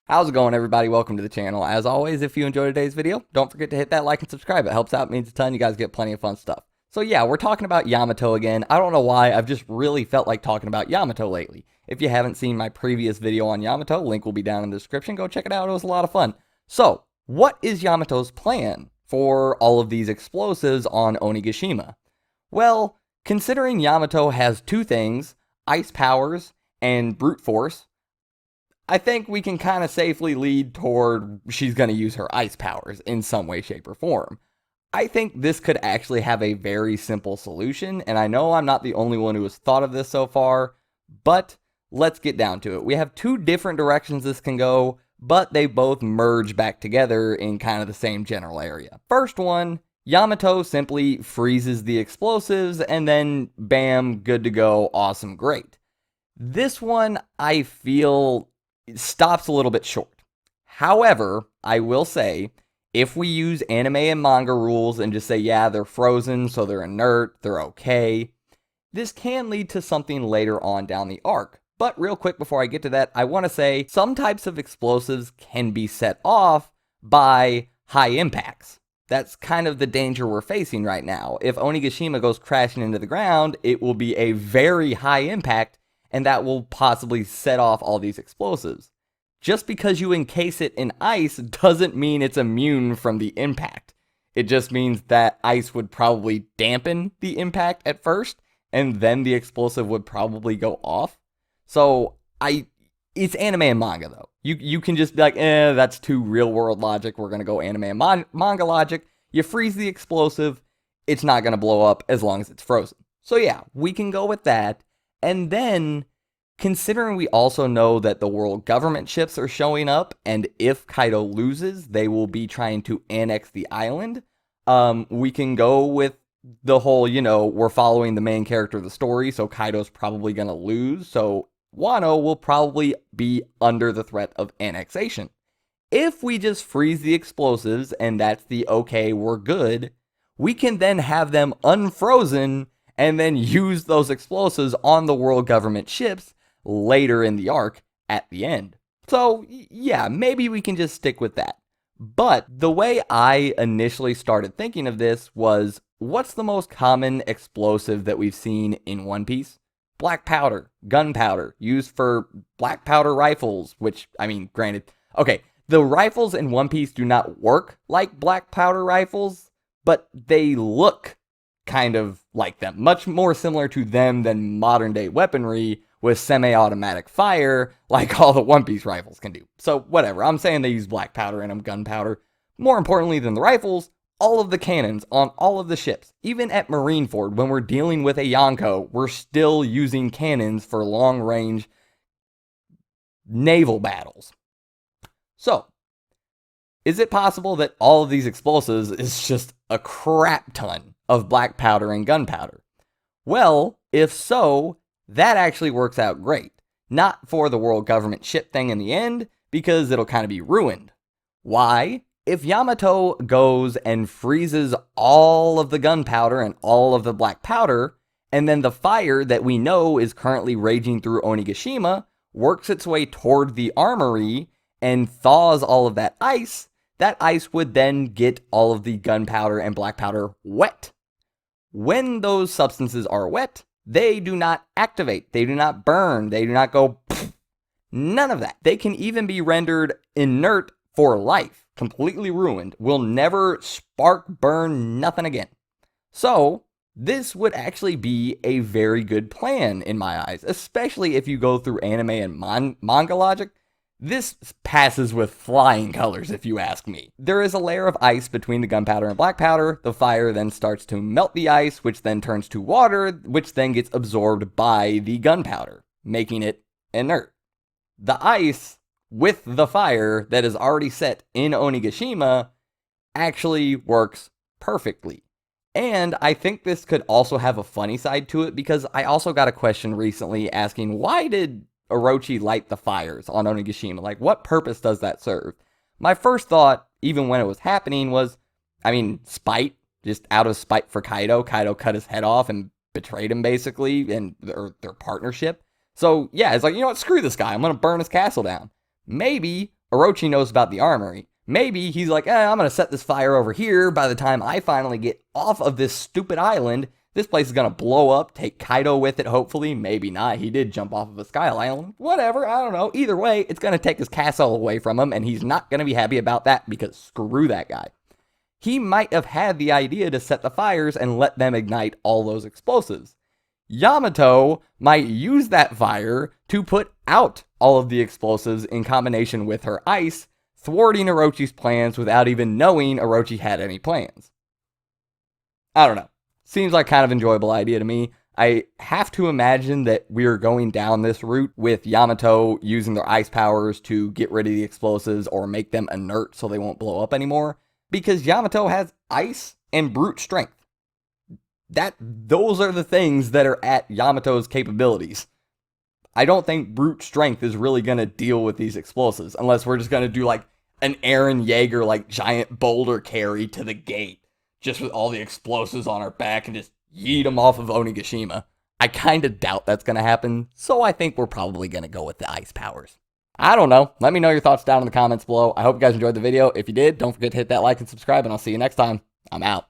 How's it going, everybody? Welcome to the channel. As always, if you enjoyed today's video, don't forget to hit that like and subscribe. It helps out, it means a ton. You guys get plenty of fun stuff. So yeah, we're talking about Yamato again. I don't know why, I've just really felt like talking about Yamato lately. If you haven't seen my previous video on Yamato, link will be down in the description. Go check it out, it was a lot of fun. So, what is Yamato's plan for all of these explosives on Onigashima? Well, considering Yamato has two things, ice powers and brute force, I think we can kind of safely lead toward she's going to use her ice powers in some way, shape, or form. I think this could actually have a very simple solution, and I know I'm not the only one who has thought of this so far, but let's get down to it. We have two different directions this can go, but they both merge back together in kind of the same general area. First one, Yamato simply freezes the explosives, and then bam, good to go, awesome, great. This one, I feel, stops a little bit short. However, I will say, if we use anime and manga rules and just say, yeah, they're frozen, so they're inert, they're okay, this can lead to something later on down the arc. But real quick before I get to that, I want to say some types of explosives can be set off by high impacts. That's kind of the danger we're facing right now. If Onigashima goes crashing into the ground, it will be a very high impact, and that will possibly set off all these explosives. Just because you encase it in ice doesn't mean it's immune from the impact. It just means that ice would probably dampen the impact at first, and then the explosive would probably go off. So, it's anime and manga though. You can just be like, that's too real world logic, we're gonna go anime and manga logic. You freeze the explosive, it's not gonna blow up as long as it's frozen. So yeah, we can go with that. And then, considering we also know that the world government ships are showing up, and if Kaido loses, they will be trying to annex the island, we can go with the whole, we're following the main character of the story, so Kaido's probably going to lose, so Wano will probably be under the threat of annexation. If we just freeze the explosives, and that's the okay, we're good, we can then have them unfrozen and then use those explosives on the world government ships later in the arc at the end. So, yeah, maybe we can just stick with that. But the way I initially started thinking of this was, what's the most common explosive that we've seen in One Piece? Black powder, gunpowder, used for black powder rifles, which, granted, okay, the rifles in One Piece do not work like black powder rifles, but they look kind of like them, much more similar to them than modern day weaponry with semi-automatic fire like all the One Piece rifles can do. So whatever, I'm saying they use black powder in them, gunpowder. More importantly than the rifles, all of the cannons on all of the ships. Even at Marineford, when we're dealing with a Yonko, we're still using cannons for long range naval battles. So, is it possible that all of these explosives is just a crap ton of black powder and gunpowder? Well, if so, that actually works out great. Not for the world government ship thing in the end, because it'll kind of be ruined. Why? If Yamato goes and freezes all of the gunpowder and all of the black powder, and then the fire that we know is currently raging through Onigashima works its way toward the armory and thaws all of that ice would then get all of the gunpowder and black powder wet. When those substances are wet, they do not activate, they do not burn, they do not go pfft, none of that. They can even be rendered inert for life, completely ruined, will never spark, burn, nothing again. So, this would actually be a very good plan in my eyes, especially if you go through anime and manga logic. This passes with flying colors, if you ask me. There is a layer of ice between the gunpowder and black powder. The fire then starts to melt the ice, which then turns to water, which then gets absorbed by the gunpowder, making it inert. The ice, with the fire that is already set in Onigashima, actually works perfectly. And I think this could also have a funny side to it, because I also got a question recently asking, why did Orochi light the fires on Onigashima? Like, what purpose does that serve? My first thought, even when it was happening, was, spite. Just out of spite for Kaido. Kaido cut his head off and betrayed him, basically, and their partnership. So, yeah, it's like, you know what, screw this guy. I'm going to burn his castle down. Maybe Orochi knows about the armory. Maybe he's like, I'm going to set this fire over here. By the time I finally get off of this stupid island, this place is going to blow up, take Kaido with it, hopefully. Maybe not. He did jump off of a sky island. Whatever, I don't know. Either way, it's going to take his castle away from him, and he's not going to be happy about that because screw that guy. He might have had the idea to set the fires and let them ignite all those explosives. Yamato might use that fire to put out all of the explosives in combination with her ice, thwarting Orochi's plans without even knowing Orochi had any plans. I don't know. Seems like kind of enjoyable idea to me. I have to imagine that we're going down this route with Yamato using their ice powers to get rid of the explosives or make them inert so they won't blow up anymore. Because Yamato has ice and brute strength. Those are the things that are at Yamato's capabilities. I don't think brute strength is really going to deal with these explosives unless we're just going to do like an Eren Yeager like giant boulder carry to the gate just with all the explosives on our back and just yeet them off of Onigashima. I kind of doubt that's going to happen, so I think we're probably going to go with the ice powers. I don't know. Let me know your thoughts down in the comments below. I hope you guys enjoyed the video. If you did, don't forget to hit that like and subscribe, and I'll see you next time. I'm out.